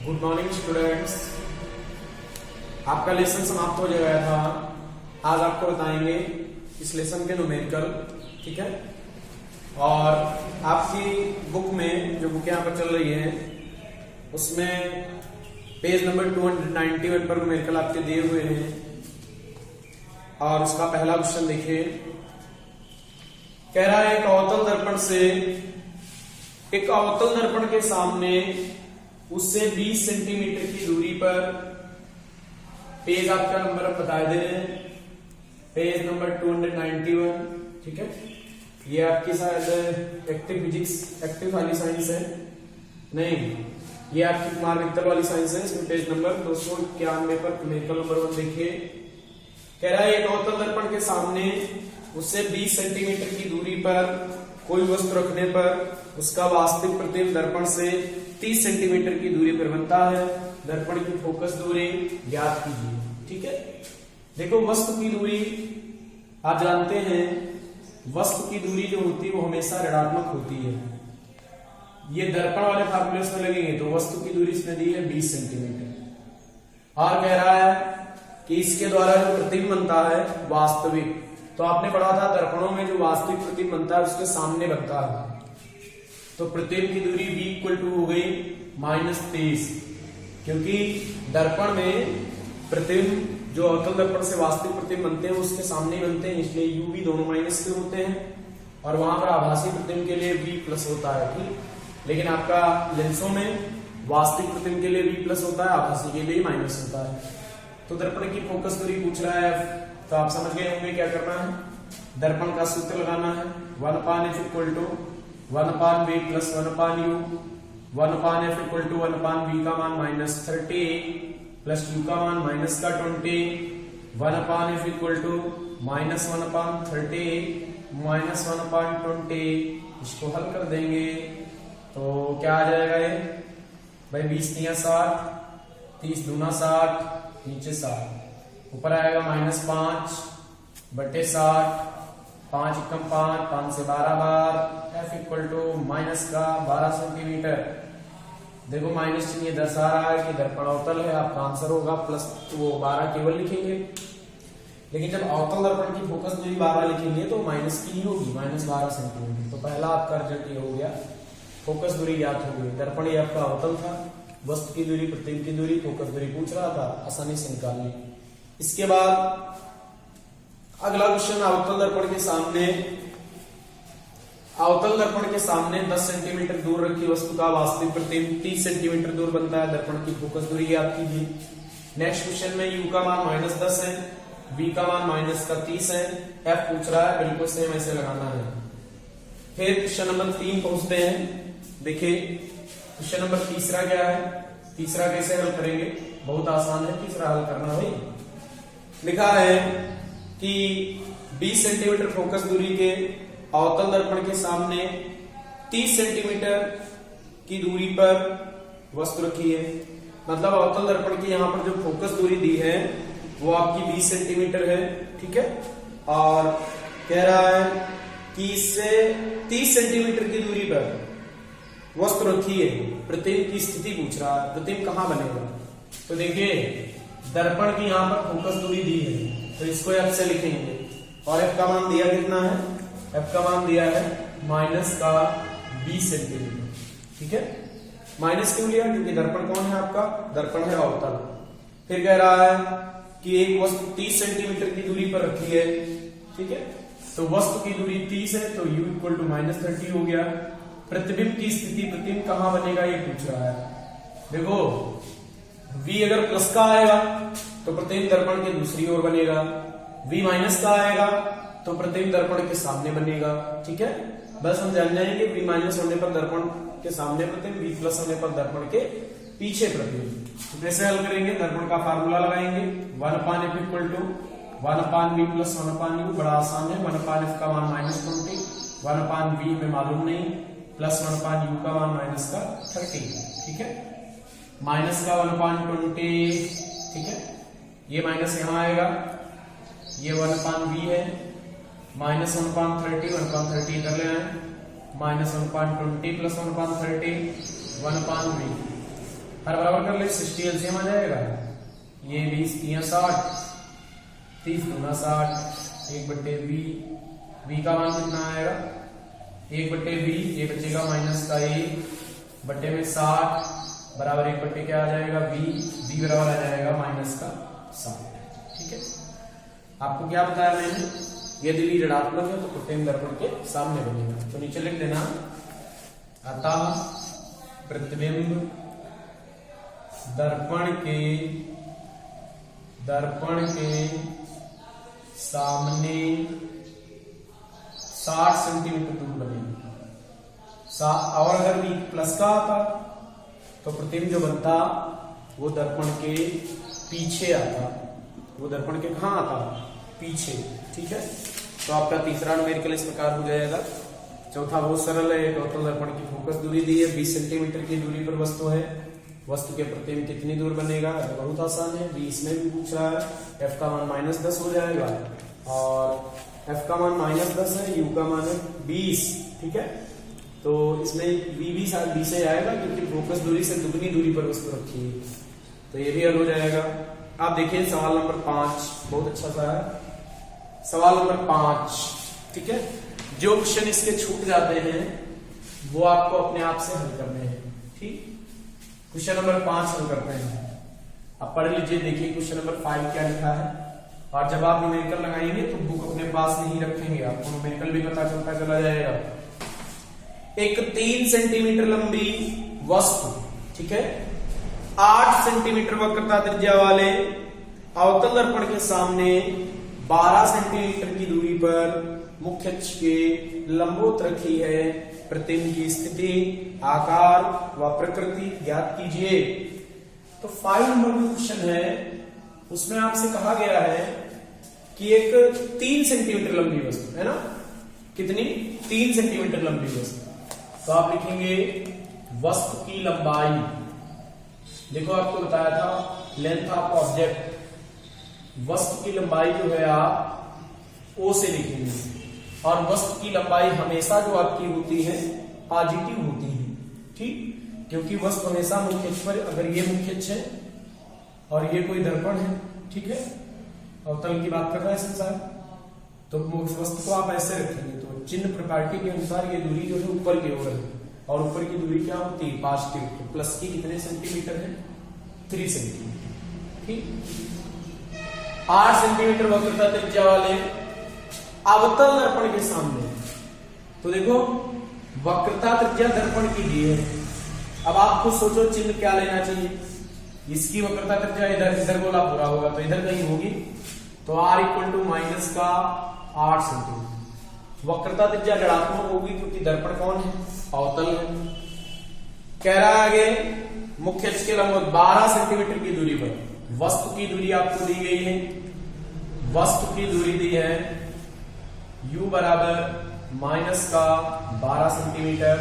Good morning students. आपका lesson समाप्त हो गया था। आज आपको बताएंगे इस लेसन के न्यूमेरिकल, ठीक है। और आपकी बुक में जो बुक यहाँ पर चल रही है उसमें पेज नंबर 291 पर न्यूमेरिकल आपके दिए हुए हैं। और उसका पहला क्वेश्चन देखिए, कह रहा है एक अवतल दर्पण के सामने उससे 20 सेंटीमीटर की दूरी पर, पेज आपका नंबर आप बता दे रहे हैं, पेज नंबर 291, ठीक है। ये आपकी शायद एक्टिव फिजिक्स, एक्टिव वाली साइंस है, नहीं ये आपकी कुमार मित्तल वाली साइंस है। इसमें पेज नंबर 291 पर न्यूमेरिकल नंबर 1 देखिए। कह रहा है एक अवतल दर्पण के सामने उससे 20 सेंटीमीटर की दूरी पर कोई वस्तु रखने पर उसका वास्तविक प्रतिबिंब दर्पण से 30 सेंटीमीटर की दूरी पर बनता है। दर्पण की फोकस दूरी ज्ञात कीजिए, ठीक है। देखो वस्तु की दूरी आप जानते हैं, वस्तु की दूरी जो होती है वो हमेशा ऋणात्मक होती है। ये दर्पण वाले फार्मूले में लगेंगे तो वस्तु की दूरी इसमें दी है 20 सेंटीमीटर। और कह रहा है कि इसके द्वारा जो प्रतिबिंब बनता है वास्तविक, तो आपने पढ़ा था दर्पणों में जो वास्तविक प्रतिबिंब बनता है उसके सामने बनता है। तो प्रतिबिंब की दूरी v इक्वल टू हो गई -23, क्योंकि दर्पण में प्रतिबिंब जो अवतल दर्पण से वास्तविक प्रतिबिंब बनते हैं उसके सामने ही बनते हैं, इसलिए u v दोनों माइनस के होते हैं। और वहां पर आभासी प्रतिबिंब के लिए v प्लस होता है, ठीक। लेकिन आपका लेंसों में वास्तविक प्रतिबिंब के लिए v प्लस होता है, आभासी के लिए माइनस होता है। तो दर्पण की फोकस दूरी पूछ रहा है, तो आप समझ गए होंगे क्या करना है। दर्पण का सूत्र लगाना है, 1/f equal to 1/v plus 1/u, 1/f equal to 1/v का मान -30 प्लस u का मान -20, 1/f इक्वल टू -1/30 -1/20। इसको हल कर देंगे तो क्या आ जाएगा ये भाई, 20 × 60, 30 दूना 60, नीचे 60, ऊपर आएगा -5/60, 5 एकम 5, 5 से 12 बार, f इक्वल टू माइनस का 12 सेंटीमीटर। देखो माइनस चिन्ह दर्शा रहा है कि दर्पण अवतल है, आपका आंसर होगा प्लस वो 12 केवल लिखेंगे। लेकिन जब अवतल दर्पण की फोकस दूरी 12 लिखेंगे तो माइनस की ही होगी, -12 सेंटीमीटर। तो पहला आपका रिजल्ट ये हो गया, फोकस दूरी ज्ञात हो गई। दर्पण ये आपका अवतल था, वस्तु की दूरी, प्रतिबिंब की दूरी, फोकस दूरी पूछ रहा था, आसानी से निकाल ली। इसके बाद अगला क्वेश्चन, अवतल दर्पण के सामने 10 सेंटीमीटर दूर रखी वस्तु का वास्तविक प्रतिबिंब 30 सेंटीमीटर दूर बनता है। दर्पण की फोकस दूरी याद कीजिए। नेक्स्ट क्वेश्चन में u का मान -10 है, v का मान -30 है, f पूछ रहा है, बिल्कुल सेम ऐसे लगाना है। फिर क्वेश्चन नंबर 3 पहुंचते हैं। देखिए क्वेश्चन नंबर तीसरा क्या है, तीसरा कैसे हल करेंगे, बहुत आसान है तीसरा हल करना भाई। लिखा है कि 20 सेंटीमीटर फोकस दूरी के अवतल दर्पण के सामने 30 सेंटीमीटर की दूरी पर वस्तु रखी है। मतलब अवतल दर्पण की यहाँ पर जो फोकस दूरी दी है वो आपकी 20 सेंटीमीटर है, ठीक है। और कह रहा है कि इससे 30 सेंटीमीटर की दूरी पर वस्तु रखी है। प्रतिबिंब की स्थिति पूछ रहा है, प्रतिबिंब कहां बनेगा। तो देखिए दर्पण की यहाँ पर फोकस दूरी दी है, तो इसको f से लिखेंगे। और f का मान दिया कितना है, f का मान दिया है -20 सेंटीमीटर, ठीक है। माइनस क्यों लिया, क्योंकि दर्पण कौन है आपका, दर्पण है अवतल। फिर कह रहा है कि एक वस्तु 30 सेंटीमीटर की दूरी पर रखी है, ठीक है। तो वस्तु की दूरी 30 है, तो u इक्वल टू -30 हो गया। प्रतिबिंब की स्थिति, प्रतिबिंब कहां बनेगा ये पूछ रहा है। देखो v अगर प्लस का आएगा तो प्रतिबिंब दर्पण के दूसरी ओर बनेगा, v माइनस का आएगा तो प्रतिबिंब दर्पण के सामने बनेगा, ठीक है। बस हम जान जाएंगे v माइनस होने पर दर्पण के सामने प्रतिबिंब, v प्लस होने पर दर्पण के पीछे प्रतिबिंब। तो कैसे हल करेंगे, दर्पण का फार्मूला लगाएंगे, 1/f equal to 1/v plus 1/u। बड़ा आसान है, 1/f का मान -20, 1/v हमें मालूम नहीं, प्लस 1/u का मान -30, ठीक है। माइनस का 1/20, ठीक है। ये माइनस यहां आएगा, ये 1/v है, -1/30, 1/30 इधर ले आए, -1/20 प्लस 1/30, 1/v। हर बराबर कर ले, 60 एलसीएम आ जाएगा, ये 20 3 60, 30 दूना 60, 1/20, v का मान कितना आएगा 1/20, ये बचेगा माइनस का 1 बट्टे में 60 बराबर 1 क्या आ जाएगा v बराबर आ जाएगा माइनस का 60। ठीक है, आपको क्या बताया मैंने, यदि v ऋणात्मक है तो कृत्रिम दर्पण के सामने बनेगा। तो नीचे लिख देना, अतः प्रतिबिंब दर्पण के सामने 60 सेंटीमीटर दूर बनेगा। और अगर v प्लस का आता तो प्रतिबिंब जो बनता वो दर्पण के पीछे आता, वो दर्पण के कहां आता, पीछे। ठीक है, तो आपका तीसरा न्यूमेरिकल इस प्रकार हो जाएगा। चौथा बहुत सरल है, टोटल दर्पण की फोकस दूरी दी है, 20 सेंटीमीटर की दूरी पर वस्तु है, वस्तु के प्रतिबिंब कितनी दूर बनेगा, तो बहुत आसान है, v इसमें भी पूछ रहा है, f का मान -10 हो जाएगा और f का मान -10 है, u का मान है 20। ठीक है, तो इसमें v भी साथ 20 से आएगा क्योंकि फोकस दूरी से दुगनी दूरी पर वस्तु रखी है, तो ये भी हल हो जाएगा। आप देखिए सवाल नंबर 5 बहुत अच्छा सा है, सवाल नंबर 5। ठीक है, जो क्वेश्चन इसके छूट जाते हैं वो आपको अपने आप से हल करने हैं। ठीक, क्वेश्चन नंबर 5 हल करते हैं, अब पढ़ लीजिए, देखिए क्वेश्चन नंबर 5 क्या लिखा है। और जब आप न्यूमेरिकल लगाएंगे तो बुक अपने पास नहीं रखेंगे, आपको न्यूमेरिकल भी पता चलता चला जाएगा। एक 3 सेंटीमीटर लंबी वस्तु, ठीक है, 8 सेंटीमीटर वक्रता त्रिज्या वाले अवतल दर्पण के सामने 12 सेंटीमीटर की दूरी पर मुख्य अक्ष के लंबवत रखी है। प्रतिबिंब की स्थिति, आकार व प्रकृति ज्ञात कीजिए। तो 5 नंबर का क्वेश्चन है, उसमें आपसे कहा गया है कि एक 3 सेंटीमीटर लंबी वस्तु है ना, कितनी 3 सेंटीमीटर लंबी वस्तु, तो आप लिखेंगे वस्तु की लंबाई। देखो आपको बताया था लेंथ ऑफ ऑब्जेक्ट, वस्तु की लंबाई जो है आप ओ से लिखेंगे, और वस्तु की लंबाई हमेशा जो आपकी होती है पॉजिटिव होती है। ठीक, क्योंकि वस्तु हमेशा मुख्य अक्ष पर, अगर ये मुख्य अक्ष है और ये कोई दर्पण है, ठीक है, अवतल की बात कर रहा है संसार, तो वस्तु को आप ऐसे रखेंगे तो चिन्ह प्रॉपर्टी के अनुसार ये दूरी जो है ऊपर की ओर है, और ऊपर की दूरी क्या होती है पॉजिटिव, तो प्लस की कितने सेंटीमीटर है 3 सेंटीमीटर। ठीक, 8 सेंटीमीटर वक्रता त्रिज्या वाले अवतल दर्पण के सामने, तो देखो वक्रता त्रिज्या दर्पण की दी है। अब आपको सोचो चिन्ह क्या लेना चाहिए, इसकी वक्रता त्रिज्या इधर गोला पूरा होगा तो इधर कहीं होगी, तो r = माइनस का 8 सेंटीमीटर। वक्रता त्रिज्या ऋणात्मक होगी क्योंकि दर्पण कौन है, अवतल है। कह रहा है आगे मुख्य अक्ष के लंबवत 12 सेंटीमीटर की दूरी पर, वस्तु की दूरी आपको दी गई है, वस्तु की दूरी दी है u बराबर माइनस का 12 सेंटीमीटर।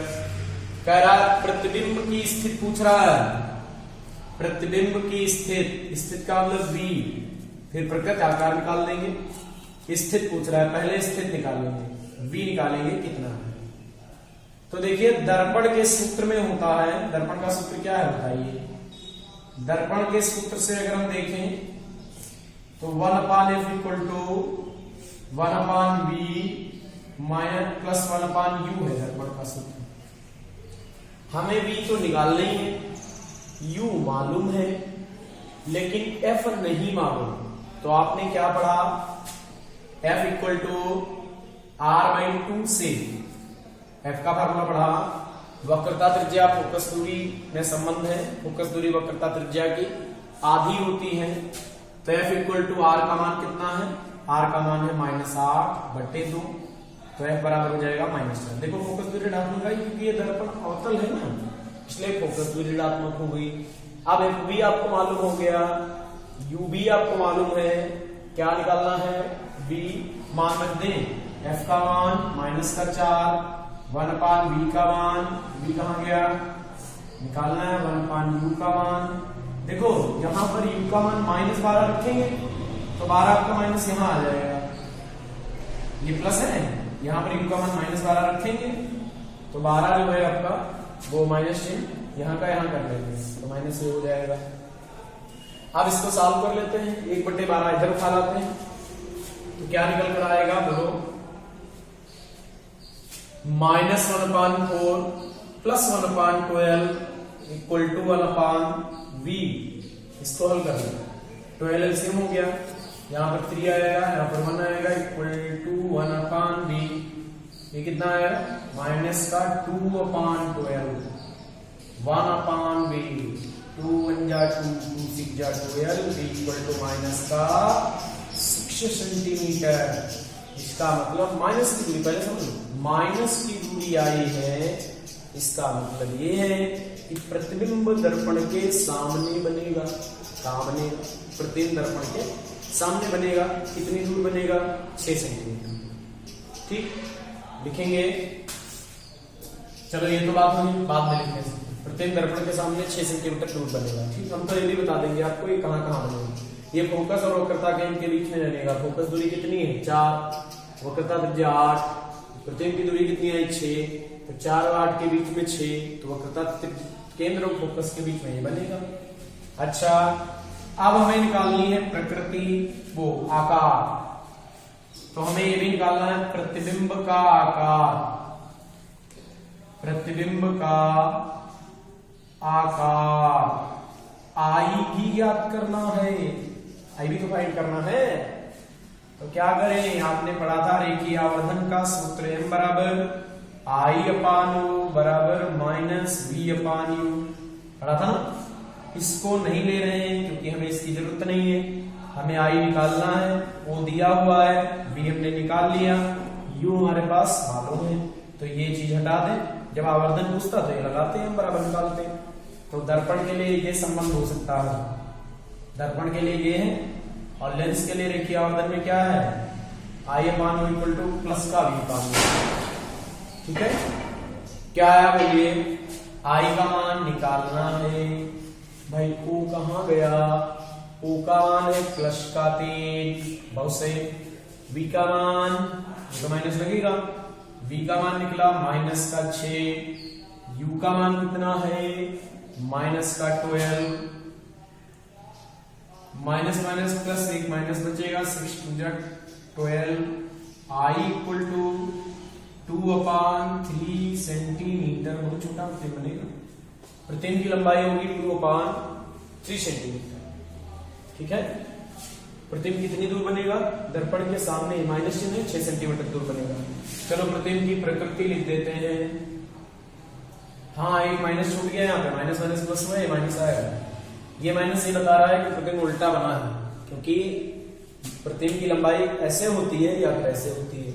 कह रहा है प्रतिबिंब की स्थिति पूछ रहा है, प्रतिबिंब की स्थिति का मतलब v, फिर प्रकृति आकार निकाल देंगे, स्थिति पूछ रहा है, पहले स्थिति निकालेंगे, v निकालेंगे कितना है। तो देखिए दर्पण के सूत्र में होता है, दर्पण का सूत्र क्या है बताइए, दर्पण के सूत्र से अगर हम देखें तो 1/f = 1/v minus plus 1/u है दर्पण का सूत्र। हमें v तो निकालना ही है, u मालूम है लेकिन f नहीं मालूम, तो आपने क्या पढ़ा, f = r/2 से f का फार्मूला पढ़ा, वक्रता त्रिज्या फोकस दूरी में संबंध है, फोकस दूरी वक्रता त्रिज्या की आधी होती है, तो f = r का मान कितना है, r का मान है -8/2, तो f बराबर हो जाएगा -4। देखो फोकस दूरी ऋणात्मक है क्योंकि ये दर्पण अवतल है ना, इसलिए फोकस दूरी ऋणात्मक हो गई। अब f भी आपको मालूम हो गया, u भी आपको मालूम है, क्या निकालना है, v मान रख दें, f का मान -4, 1/v का मान, v कहां गया, निकालना है 1/u का मान। देखो यहां पर u का मान -12 रखेंगे तो 12 आपका माइनस यहां आ जाएगा, ये प्लस है, यहां पर u का मान -12 रखेंगे तो 12 जो है आपका वो माइनस चिन्ह यहाँ का यहाँ कर लेते हैं तो माइनस ये हो जाएगा। अब इसको सॉल्व कर लेते हैं, 1/12 इधर उठा लाते हैं तो क्या निकल कर आएगा बोलो, -1/4 प्लस 1/12 इक्वल टू 1/v। इसको हल कर लें, 12 एलसीएम हो गया, यहाँ पर 3 आएगा, यहाँ पर 1 आएगा, इक्वल टू 1/v। ये कितना आएगा माइनस का 2/12 1/v, 2 1 जा 2 2 6 जा 12 इक्वल टू माइनस का 6 सेंटीमीटर। इसका मतलब माइनस की दूरी, पहले समझ लो, माइनस की दूरी आई है, इसका मतलब ये है कि प्रतिबिंब दर्पण के सामने बनेगा, कहां बनेगा, प्रतिबिंब दर्पण के सामने बनेगा। कितनी दूर बनेगा 6 सेंटीमीटर। ठीक, लिखेंगे, चलो ये तो बात होगी, बाद में लिखेंगे। प्रतिबिंब दर्पण के सामने 6 सेंटीमीटर दूर बनेगा। ठीक, हम तो ये भी बता देंगे आपको ये कहां कहां बनेगा। ये फोकस और वक्रता के इनके बीच में बनेगा। फोकस दूरी कितनी है 4, वक्रता त्रिज्या 8, प्रतिबिंब की दूरी कितनी है 6, तो 4 और 8 के बीच में 6, तो वक्रता केंद्र और फोकस के बीच में ये बनेगा। अच्छा, अब हमें निकालनी है प्रकृति वो आकार, तो हमें ये भी निकालना है प्रतिबिंब का आकार। प्रतिबिंब का आकार आई भी ज्ञात करना है, आई भी तो फाइंड करना है। तो क्या करें, आपने पढ़ा था रेखीय आवर्धन का सूत्र m बराबर I/u बराबर -v/u, पढ़ा था ना। इसको नहीं ले रहे हैं क्योंकि हमें इसकी जरूरत नहीं है, हमें I निकालना है, वो दिया हुआ है, v हमने निकाल लिया, u हमारे पास मालूम है, तो ये चीज हटा दें। जब आवर्धन पूछता तो ये लगाते हैं, हम बराबर निकालते हैं। तो दर्पण के लिए ये संबंध हो सकता है, दर्पण के लिए ये है, और लेंस के लिए रेखीय आवर्धन में क्या है I/u इक्वल टू प्लस का v/u। ठीक है, क्या आया बोलिए, I का मान निकालना है भाई। O कहां गया, O का मान है प्लस का 3, बहुत सही। V का मान, तो माइनस लगेगा, V का मान निकला माइनस का 6, U का मान कितना है माइनस का 12, माइनस माइनस प्लस 1 माइनस बचेगा, 6 2 जा 12, I इक्वल टू 2/3 सेंटीमीटर। बहुत छोटा प्रतिबिंब बनेगा, प्रतिबिंब की लंबाई होगी 2/3 सेंटीमीटर। ठीक है, प्रतिबिंब कितनी दूर बनेगा, दर्पण के सामने माइनस चिन्ह है, 6 सेंटीमीटर दूर बनेगा। चलो प्रतिबिंब की प्रकृति लिख देते हैं। हाँ, एक माइनस छूट गया, यहाँ पे माइनस माइनस प्लस हुआ, माइनस आएगा। ये माइनस ये बता रहा है कि प्रतिबिंब उल्टा बना है, क्योंकि प्रतिबिंब की लंबाई ऐसे होती है या ऐसे होती है,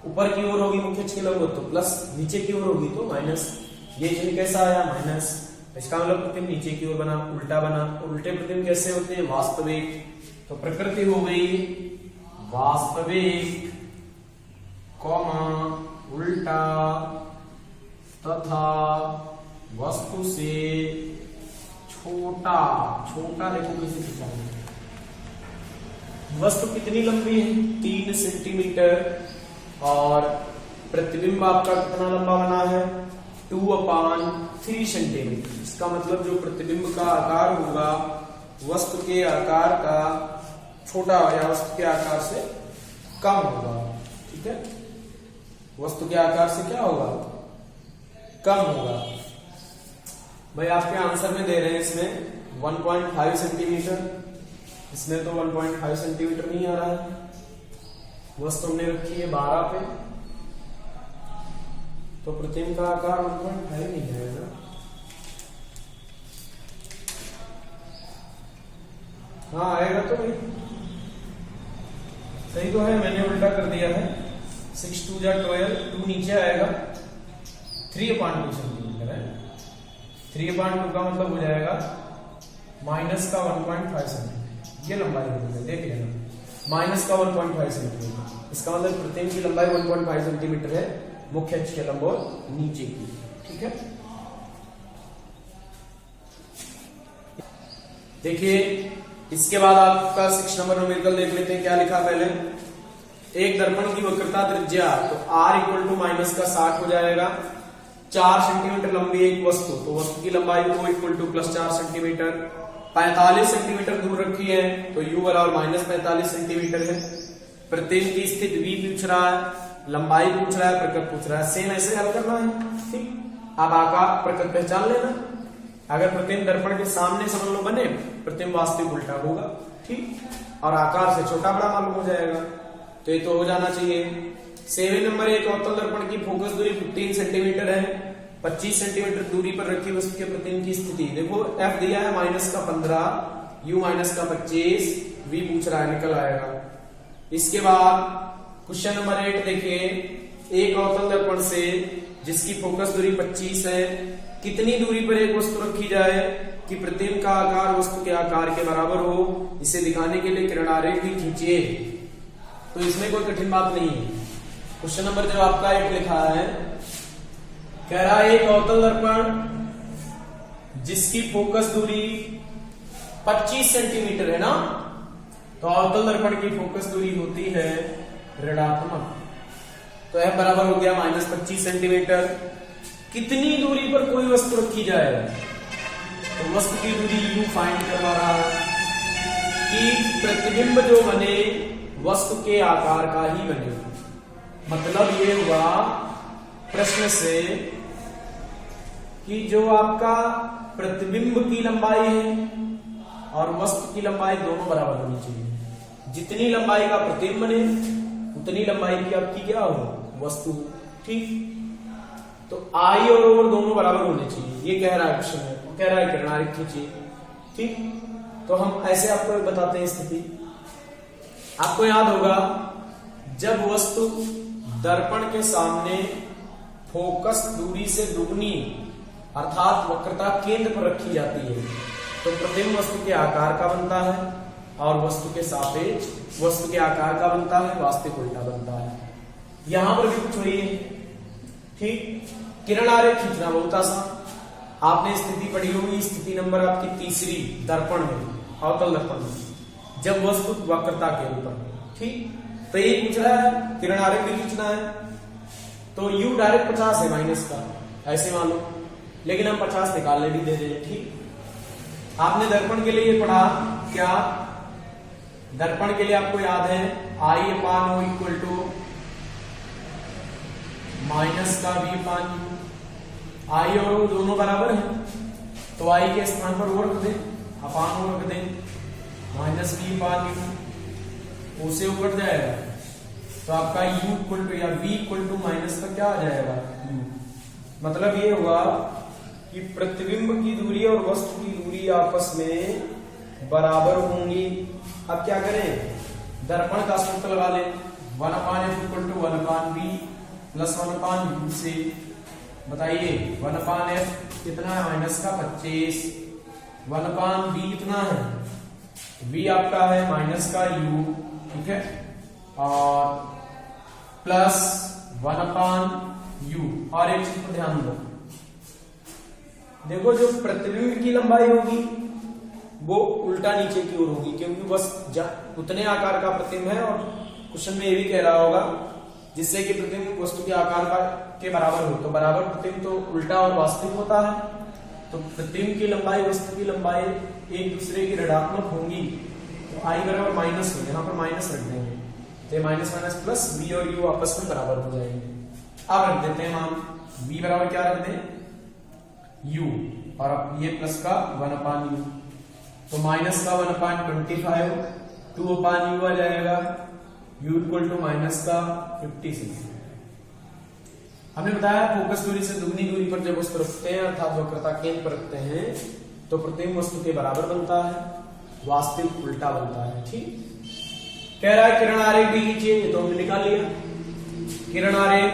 ऊपर की ओर होगी मुख्य अक्ष के लंबवत तो प्लस, नीचे की ओर होगी तो माइनस। ये चिन्ह कैसा आया माइनस, इसका मतलब प्रतिबिंब नीचे की ओर बना, उल्टा बना। उल्टे प्रतिबिंब कैसे होते हैं, वास्तविक। तो प्रकृति हो गई वास्तविक, उल्टा तथा वस्तु से छोटा। छोटा देखो कैसे लिखा है, वस्तु कितनी लंबी है 3 सेंटीमीटर, और प्रतिबिंब आपका कितना लंबा बना है 2/3 सेंटीमीटर। इसका मतलब जो प्रतिबिंब का आकार होगा वस्तु के आकार का छोटा या वस्तु के आकार से कम होगा। ठीक है, वस्तु के आकार से क्या होगा, कम होगा। भाई आपके आंसर में दे रहे हैं इसमें 1.5 सेंटीमीटर, इसमें तो 1.5 सेंटीमीटर नहीं आ रहा है। वस्तु हमने रखी है 12 पे, तो प्रतिबिंब का आकार 1.5 नहीं जाएगा। हाँ आएगा तो भाई, सही तो है, मैंने उल्टा कर दिया है। 6 2 जा 12, 2 नीचे आएगा, 3/2 सेंटीमीटर है। 3/2 का मतलब हो जाएगा माइनस का 1.5 सेंटीमीटर। ये लंबाई होगी, देख लेना, माइनस का 1.5 सेंटीमीटर। इसका मतलब प्रतिबिंब की लंबाई 1.5 सेंटीमीटर है, मुख्य अक्ष के लंबवत नीचे की। ठीक है, देखिए इसके बाद आपका 6 नंबर न्यूमेरिकल देख लेते हैं। क्या लिखा पहले, एक दर्पण की वक्रता त्रिज्या, तो r इक्वल टू माइनस का 60 हो जाएगा। 4 सेंटीमीटर लंबी एक वस्तु, तो वस्तु की लंबाई O equal to +4 centimetre. 45 centimetre दूर रखी है तो U बराबर -45 सेंटीमीटर है। प्रतिबिंब की स्थिति V पूछ रहा है, लंबाई पूछ रहा है, प्रकृत पूछ रहा है। सेम ऐसे हल करना है, ठीक। अब आकार प्रकृत पहचान लेना। अगर प्रतिबिंब दर्पण के सामने समझ लो बने, प्रतिबिंब वास्तविक उल्टा होगा, ठीक। और आकार से छोटा बड़ा मालूम हो जाएगा, तो ये तो हो जाना चाहिए। 7 नंबर एक अवतल दर्पण की फोकस दूरी 15 सेंटीमीटर है। 25 सेंटीमीटर दूरी पर रखी वस्तु के प्रतिबिंब की स्थिति देखो, F दिया है -15, U -25, V पूछ रहा है, निकल आएगा। इसके बाद क्वेश्चन नंबर 8 देखिए, एक अवतल दर्पण से जिसकी फोकस दूरी 25 है, कितनी दूरी पर एक वस्तु रखी जाए कि प्रतिबिंब का आकार वस्तु के आकार के बराबर हो, इसे दिखाने के लिए किरण आरेख भी खींचिए। तो इसमें कोई कठिन बात नहीं है। क्वेश्चन नंबर जो आपका 8 लिखा है, कह रहा है एक अवतल दर्पण जिसकी फोकस दूरी 25 सेंटीमीटर है ना, तो अवतल दर्पण की फोकस दूरी होती है ऋणात्मक, तो F बराबर हो गया -25 सेंटीमीटर। कितनी दूरी पर कोई वस्तु रखी जाए, तो वस्तु की दूरी U फाइंड करवा रहा है कि प्रतिबिंब जो बने वस्तु के आकार का ही बने। मतलब ये हुआ प्रश्न से कि जो आपका प्रतिबिंब की लंबाई है और वस्तु की लंबाई दोनों बराबर होनी चाहिए। जितनी लंबाई का प्रतिबिंब बने उतनी लंबाई की आपकी क्या हो, वस्तु, ठीक। तो I और O दोनों बराबर होने चाहिए, ये कह रहा है क्वेश्चन है, कह रहा है किरण आरेख खींचिए, ठीक। तो हम ऐसे आपको बताते हैं स्थिति। आपको याद होगा, जब वस्तु दर्पण के सामने फोकस दूरी से दुगनी अर्थात वक्रता केंद्र पर रखी जाती है, तो प्रतिबिंब वस्तु के आकार का बनता है और वस्तु के सापेक्ष वस्तु के आकार का बनता है, वास्तविक उल्टा बनता है। यहां पर भी कुछ वही है, ठीक। किरण आरेख खींचना बहुत आसान, आपने स्थिति पढ़ी होगी, स्थिति नंबर आपकी 3 दर्पण में, अवतल दर्पण में, जब वस्तु वक्रता के ऊपर, ठीक। तो ये पूछ रहा है किरण आरेख भी खींचना है, तो U डायरेक्ट 50 है माइनस का, ऐसे मान लो, लेकिन हम 50 निकालने भी दे दें, ठीक। आपने दर्पण के लिए पढ़ा क्या, दर्पण के लिए आपको याद है I/O इक्वल टू माइनस का V/U। I और O दोनों बराबर हैं, तो I के स्थान पर O रख दें, अपान O रख दें, माइनस V/U, O से O कट जाएगा, तो आपका U इक्वल टू या V इक्वल टू माइनस का क्या आ जाएगा, U। मतलब ये हुआ कि प्रतिबिंब की दूरी और वस्तु की दूरी आपस में बराबर होंगी। अब क्या करें, दर्पण का सूत्र लगा लें, 1/F equal to 1/V plus 1/U से, बताइए 1/F कितना है, माइनस का 25, 1/V कितना है, V आपका है माइनस का U, ठीक है, और प्लस 1/U। और एक चीज को ध्यान दो, देखो जो प्रतिबिंब की लंबाई होगी वो उल्टा नीचे की ओर होगी, क्योंकि बस उतने आकार का प्रतिबिंब है, और क्वेश्चन में ये भी कह रहा होगा जिससे कि प्रतिबिंब वस्तु के आकार के बराबर हो, तो बराबर प्रतिबिंब तो उल्टा और वास्तविक होता है, तो प्रतिबिंब की लंबाई वस्तु की लंबाई एक दूसरे की ऋणात्मक होंगी, तो I बराबर माइनस हो, यहाँ पर माइनस रख देंगे, तो माइनस माइनस प्लस V और U आपस में बराबर हो जाएंगे। अब रख देते हैं हम V बराबर क्या रख दें, U, और ये प्लस का 1/U, तो माइनस का 1/25, 2/U आ जाएगा, U इक्वल टू माइनस का 56। हमने बताया फोकस दूरी से दुगनी दूरी पर जब वस्तु रखते हैं अर्थात वक्रता केंद्र पर रखते हैं, तो प्रतिबिंब वस्तु के बराबर बनता है, वास्तविक उल्टा बनता है, ठीक। कह रहा है किरण आरेख भी खींचिए, तो हमने निकाल लिया किरण आरेख,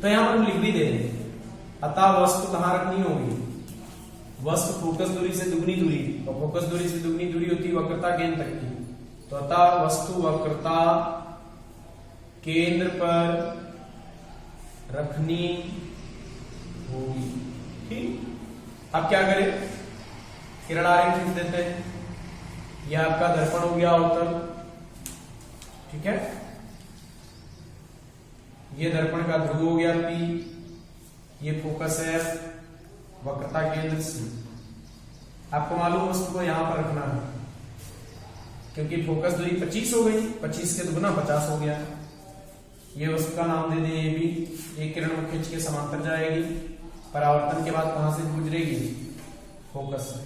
तो यहां पर हम लिख भी दे रहे हैं, अतः वस्तु कहां रखनी होगी, वस्तु फोकस दूरी से दुगनी दूरी, और फोकस दूरी से दुगनी दूरी होती है वक्रता केंद्र तक की, तो अतः वस्तु वक्रता केंद्र पर रखनी होगी, ठीक। अब क्या करें, किरण आरेख खींच देते हैं, यह आपका दर्पण हो गया अवतल, ठीक है, ये दर्पण का ध्रुव हो गया P, ये फोकस है वक्रता केंद्र C। आपको मालूम वस्तु को यहां पर रखना है क्योंकि फोकस दूरी 25 हो गई, 25 के दुगुना 50 हो गया। ये वस्तु का नाम दे दें ए बी। एक किरण को खींच के समांतर जाएगी, परावर्तन के बाद कहां से गुजरेगी? फोकस से।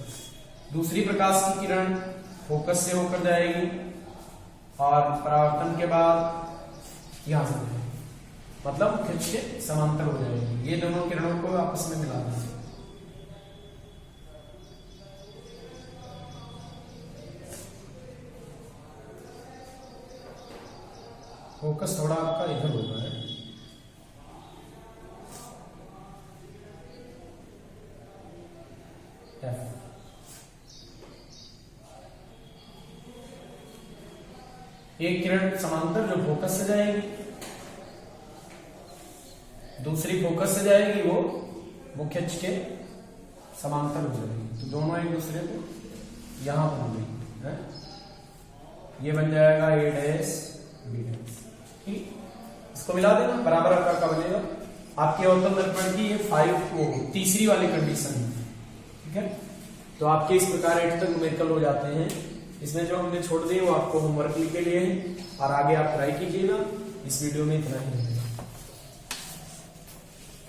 दूसरी प्रकाश की किरण फोकस से होकर जाएगी और परावर्तन के बाद यहां से गुजरेगी, मतलब खींच के समांतर हो जाएगी। ये दोनों किरणों को आपस में मिला देंगे। फोकस थोड़ा आपका इधर होगा है। एक किरण समांतर जो फोकस से जाएगी, दूसरी फोकस से जाएगी, वो खींच के समांतर हो जाएगी। तो दोनों एक दूसरे को यहां पर मिलेंगे है। ये बन जाएगा ए डैश बी डैश। ठीक, इसको मिला देना, बराबर आकार का बनेगा। आपके अवतल दर्पण की ये 5 तीसरी वाली कंडीशन है। ठीक है, तो आपके इस प्रकार 8 तक न्यूमेरिकल हो जाते हैं। इसमें जो हमने छोड़ दिए वो आपको होमवर्क के लिए है और आगे आप ट्राई कीजिएगा। इस वीडियो में इतना ही है।